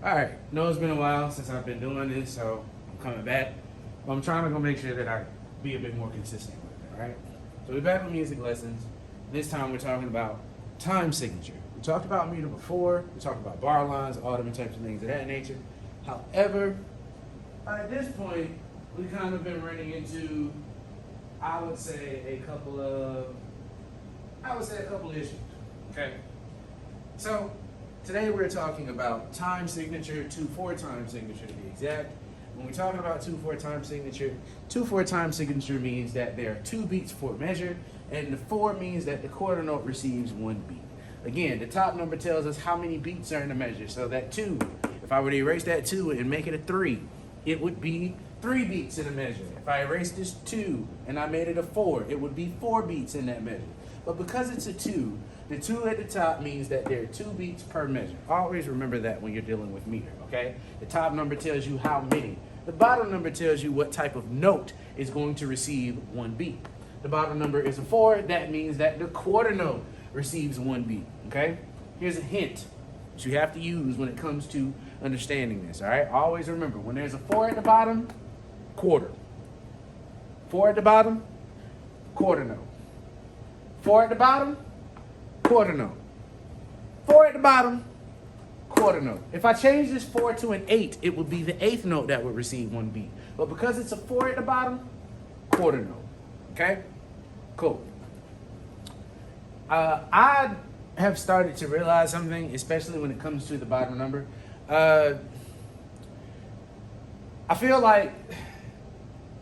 Alright, know it's been a while since I've been doing this, so I'm coming back. But I'm trying to go make sure that I be a bit more consistent with it, alright? So we're back with music lessons. This time we're talking about time signature. We talked about meter before, we talked about bar lines, all different types of things of that nature. However, at this point, we've kind of been running into, I would say a couple of issues, okay? So, today we're talking about time signature, 2/4 time signature to be exact. When we're talking about 2/4 time signature, 2/4 time signature means that there are 2 beats per measure, and the 4 means that the quarter note receives 1 beat. Again, the top number tells us how many beats are in the measure. So that 2, if I were to erase that 2 and make it a 3, it would be 3 beats in a measure. If I erase this 2 and I made it a 4, it would be 4 beats in that measure. But because it's a 2, the 2 at the top means that there are 2 beats per measure. Always remember that when you're dealing with meter, okay? The top number tells you how many. The bottom number tells you what type of note is going to receive 1 beat. The bottom number is a 4. That means that the quarter note receives 1 beat, okay? Here's a hint that you have to use when it comes to understanding this, all right? Always remember, when there's a 4 at the bottom, quarter. 4 at the bottom, quarter note. 4 at the bottom, quarter note. 4 at the bottom, quarter note. If I change this 4 to an 8, it would be the 8th note that would receive 1 beat. But because it's a 4 at the bottom, quarter note. Okay? Cool. I have started to realize something, especially when it comes to the bottom number. I feel like,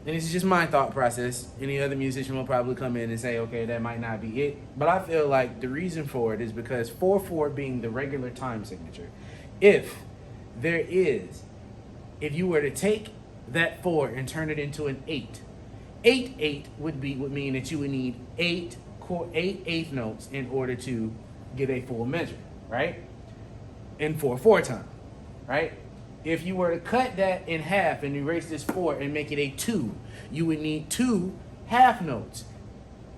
and this is just my thought process, any other musician will probably come in and say, okay, that might not be it. But I feel like the reason for it is because 4/4 being the regular time signature. If you were to take that 4 and turn it into an 8, 8/8 would mean that you would need 8 eighth notes in order to get a full measure, right? In 4/4 time, right? If you were to cut that in half and erase this 4 and make it a 2, you would need 2 half notes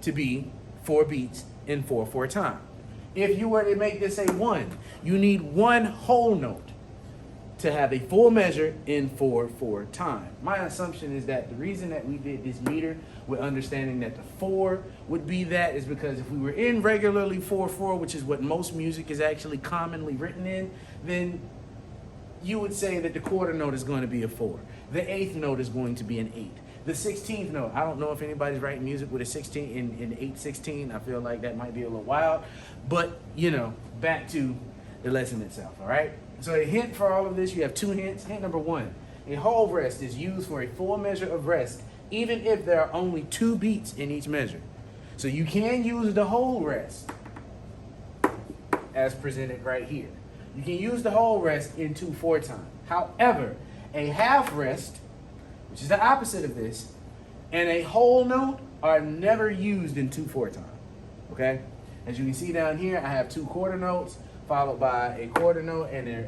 to be 4 beats in 4/4 time. If you were to make this a 1, you need 1 whole note to have a full measure in 4/4 time. My assumption is that the reason that we did this meter with understanding that the 4 would be that is because if we were in regularly 4/4, which is what most music is actually commonly written in, then you would say that the quarter note is going to be a 4. The 8th note is going to be an 8. The 16th note, I don't know if anybody's writing music with a 16 in 8/16. I feel like that might be a little wild. But, back to the lesson itself, all right? So a hint for all of this, you have 2 hints. Hint number 1, a whole rest is used for a full measure of rest, even if there are only 2 beats in each measure. So you can use the whole rest as presented right here. You can use the whole rest in 2/4 time. However, a half rest, which is the opposite of this, and a whole note are never used in 2/4 time, okay? As you can see down here, I have 2 quarter notes, followed by a quarter note and a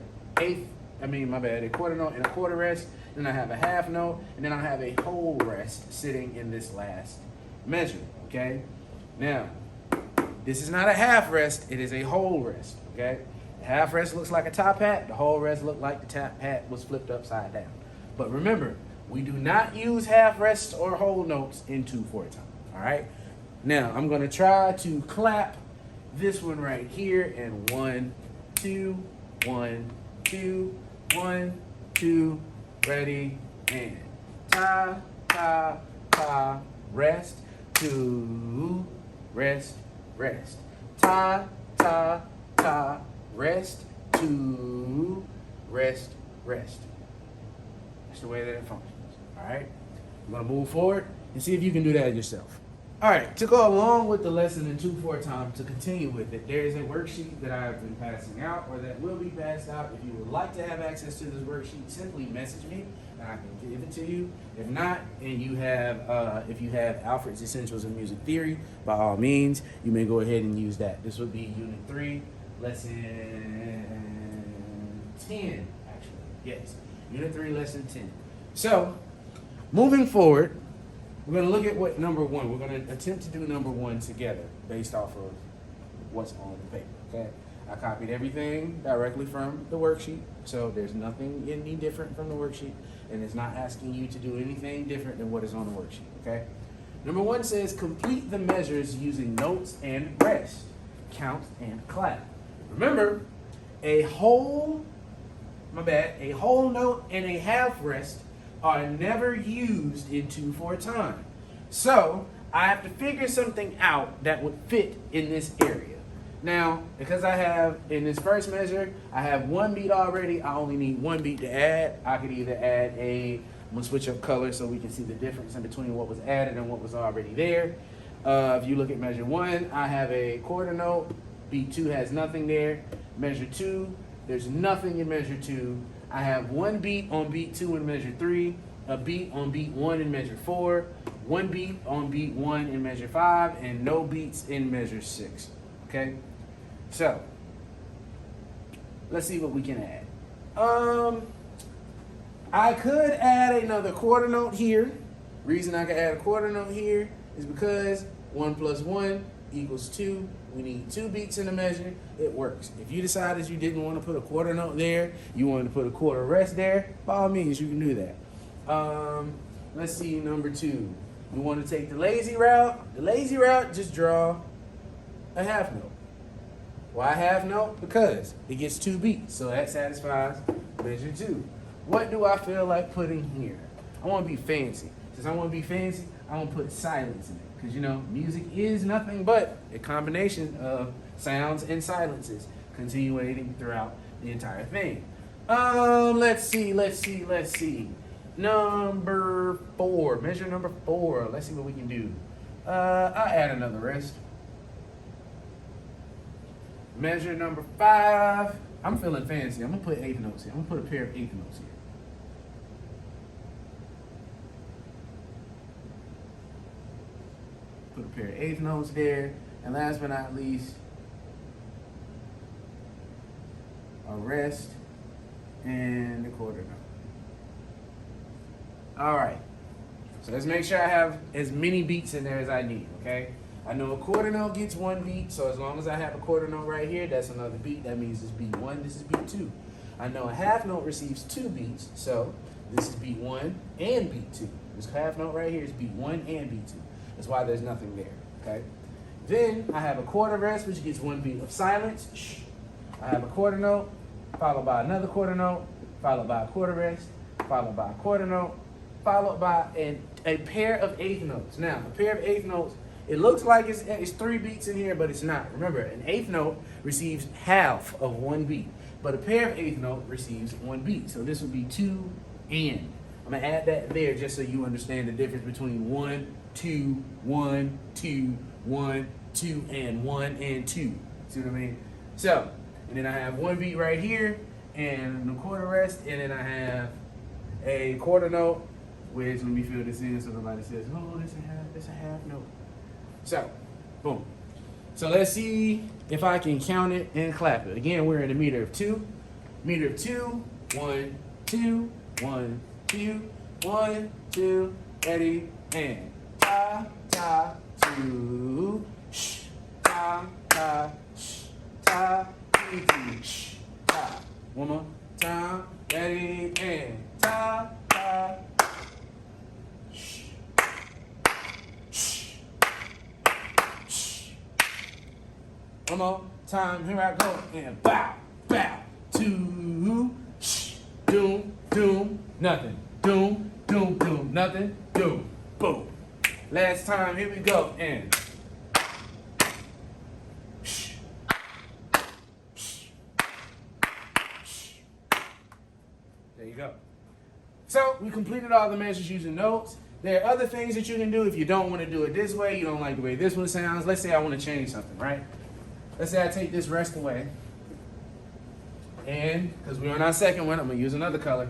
quarter note and a quarter rest. Then I have a half note, and then I have a whole rest sitting in this last measure, okay? Now, this is not a half rest, it is a whole rest, okay? The half rest looks like a top hat, the whole rest looked like the top hat was flipped upside down. But remember, we do not use half rests or whole notes in 2/4 time, all right? Now, I'm gonna try to clap this one right here, and 1, 2, 1, 2, 1, 2, ready, and ta, ta, ta, rest, 2, rest, rest, ta, ta, ta, rest, 2, rest, rest. That's the way that it functions, all right? I'm gonna move forward and see if you can do that yourself. All right, to go along with the lesson in 2/4 time, to continue with it, there is a worksheet that I've been passing out, or that will be passed out. If you would like to have access to this worksheet, simply message me, and I can give it to you. If not, and if you have Alfred's Essentials in Music Theory, by all means, you may go ahead and use that. This would be Unit 3, Lesson 10, actually. Yes, Unit 3, Lesson 10. So, moving forward, we're going to look at what number 1. We're going to attempt to do number 1 together based off of what's on the paper, okay? I copied everything directly from the worksheet, so there's nothing any different from the worksheet, and it's not asking you to do anything different than what is on the worksheet, okay? Number 1 says complete the measures using notes and rest, count and clap. Remember, a whole note and a half rest are never used in 2/4 time. So I have to figure something out that would fit in this area. Now, because I have, in this first measure, I have 1 beat already, I only need 1 beat to add. I could either add I'm gonna switch up color so we can see the difference in between what was added and what was already there. If you look at measure 1, I have a quarter note. Beat 2 has nothing there. Measure 2, there's nothing in measure 2. I have 1 beat on beat 2 in measure 3, a beat on beat 1 in measure 4, 1 beat on beat 1 in measure 5, and no beats in measure 6. Okay? So, let's see what we can add. I could add another quarter note here. Reason I could add a quarter note here is because 1 plus 1 equals 2. We need 2 beats in the measure. It works. If you decided you didn't want to put a quarter note there, you wanted to put a quarter rest there, by all means, you can do that. Let's see, number 2. You want to take the lazy route. The lazy route, just draw a half note. Why half note? Because it gets 2 beats, so that satisfies measure 2. What do I feel like putting here? I want to be fancy. Since I want to be fancy, I want to put silence in it. Because, you know, music is nothing but a combination of sounds and silences continuating throughout the entire thing. Let's see. Number 4, measure number 4. Let's see what we can do. I'll add another rest. Measure number 5. I'm feeling fancy. I'm gonna put 8th notes here. I'm gonna put a pair of 8th notes here. Put a pair of 8th notes there. And last but not least, a rest and a quarter note. All right. So let's make sure I have as many beats in there as I need, okay? I know a quarter note gets 1 beat, so as long as I have a quarter note right here, that's another beat. That means this is beat 1, this is beat 2. I know a half note receives 2 beats, so this is beat 1 and beat 2. This half note right here is beat 1 and beat 2. That's why there's nothing there, okay? Then I have a quarter rest, which gets 1 beat of silence. Shh. I have a quarter note, followed by another quarter note, followed by a quarter rest, followed by a quarter note, followed by a pair of 8th notes. Now, a pair of 8th notes, it looks like it's 3 beats in here, but it's not. Remember, an 8th note receives half of 1 beat, but a pair of 8th note receives 1 beat. So this would be 2 and. I'm gonna add that there just so you understand the difference between 1, 2, 1, 2, 1, 2, and 1 and 2. See what I mean? So, and then I have 1 beat right here, and a quarter rest, and then I have a quarter note, which, let me fill this in so nobody says, oh, it's a half note. So, boom. So let's see if I can count it and clap it. Again, we're in a meter of 2. Meter of 2, 1, 2, 1, 2, 1, 2, ready, and ta, ta, 2, shh, ta, ta, shh, ta, shh, ta. One more time, ready, and ta, ta, shh, shh, shh. One more time, here I go, and bow, bow, 2, shh, doom, doom, nothing, doom, doom, doom, nothing, doom, boom. Last time, here we go, and shh, shh, shh. There you go. So we completed all the measures using notes. There are other things that you can do if you don't want to do it this way, you don't like the way this one sounds. Let's say I want to change something, right? Let's say I take this rest away. And, because we're on our second one, I'm going to use another color.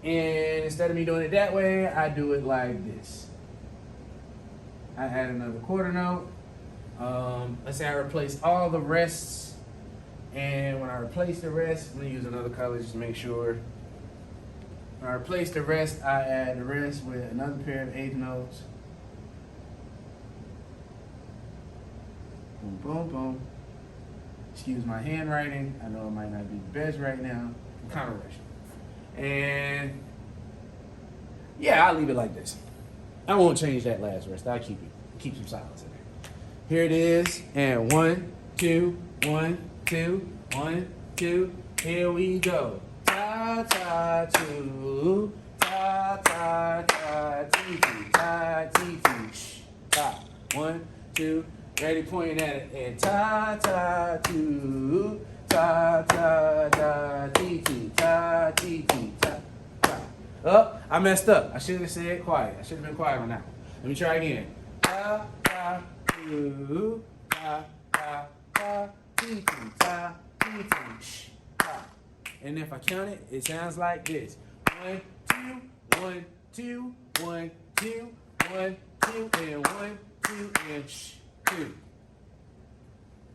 And instead of me doing it that way, I do it like this. I add another quarter note. Let's say I replace all the rests. And when I replace the rest, I'm going to use another color just to make sure. When I replace the rest, I add the rest with another pair of 8th notes. Boom, boom, boom. Excuse my handwriting. I know it might not be the best right now. I'm kind of rushing. And yeah, I'll leave it like this. I won't change that last rest. I'll keep some silence in there. Here it is. And 1, 2, 1, 2, 1, 2. Here we go. Ta ta two. Ta ta ta ti ti ta ti ti shh ta. 1, 2. Ready, pointing at it. And ta ta two. Ta ta ta ti ti ta ti ti ta ta. Oh, I messed up. I should have said quiet. I should have been quiet on that one. Let me try again. Ta ta two. Ta ta ta ti ti ta ti ti shh ta. And if I count it, it sounds like this. 1, 2, 1, 2, 1, 2, 1, 2, and 1, 2, and shh, 2.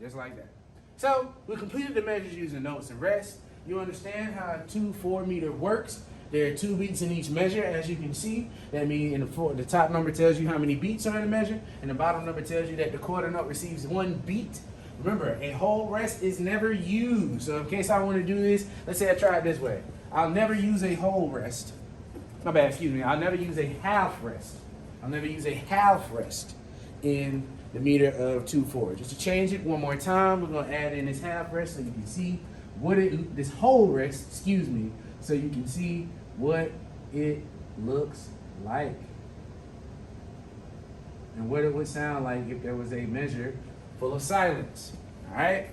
Just like that. So we completed the measures using notes and rest. You understand how a 2/4 meter works. There are 2 beats in each measure, as you can see. That means the top number tells you how many beats are in the measure, and the bottom number tells you that the quarter note receives 1 beat. Remember, a whole rest is never used. So in case I want to do this, let's say I try it this way. I'll never use a whole rest. My bad, excuse me. I'll never use a half rest. I'll never use a half rest in the meter of 2/4. Just to change it one more time, we're going to add in this half rest so you can see what this whole rest, excuse me, so you can see what it looks like. And what it would sound like if there was a measure full of silence. All right?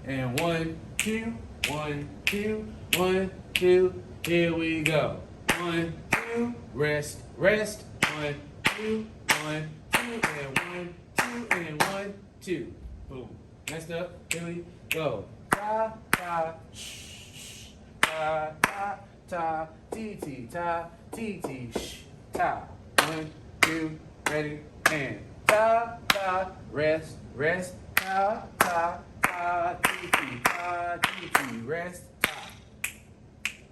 And 1, 2, 1, 2, 1, 2. Here we go. 1, 2, rest, rest. 1, 2, 1, 2, and 1, 2, and 1, 2. Boom. Messed up. Here we go. Ta, ta, shh, ta, ta, ta, ti, ti, ta, ti, ti, shh, ta. 1, 2, ready, and ta, ta, rest, rest, ta, ta, ta, ti, ti, ta, ti, ti, rest, ta.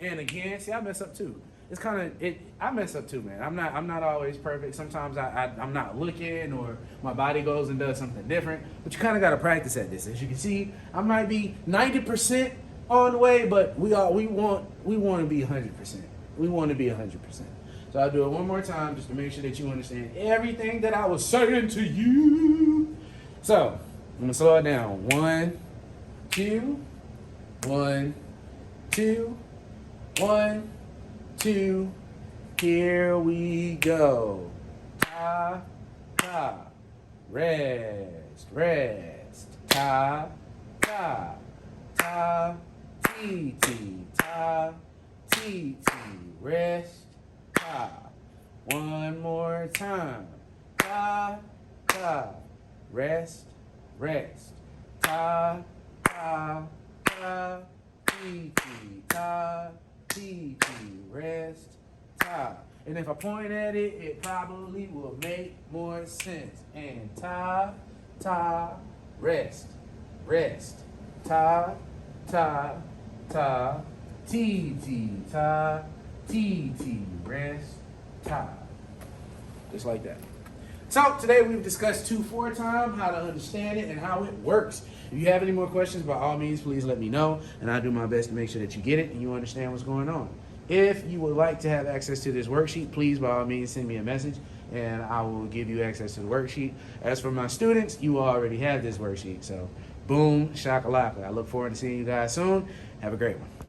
And again, see, I mess up too. It's kind of I mess up too, man. I'm not always perfect. Sometimes I'm not looking, or my body goes and does something different. But you kind of got to practice at this. As you can see, I might be 90% on the way, but we want to be 100%. We want to be 100%. So I'll do it one more time just to make sure that you understand everything that I was saying to you. So I'm gonna slow it down. 1, 2, 1, 2, 1, 2. Here we go. Ta, ta, rest, rest. Ta, ta, ta, ti, ti, ta, ti, ti, rest. Ta. One more time. Ta, ta, rest, rest. Ta, ta, ta, ti, ti, ta, ti, ti, rest, ta. And if I point at it, it probably will make more sense. And ta, ta, rest, rest. Ta, ta, ta, ti, ti, ta, ti, ti, rest, ta. Just like that. So today we've discussed 2/4 time, how to understand it and how it works. If you have any more questions, by all means, please let me know, and I'll do my best to make sure that you get it and you understand what's going on. If you would like to have access to this worksheet, please, by all means, send me a message, and I will give you access to the worksheet. As for my students, you already have this worksheet, so boom, shakalaka. I look forward to seeing you guys soon. Have a great one.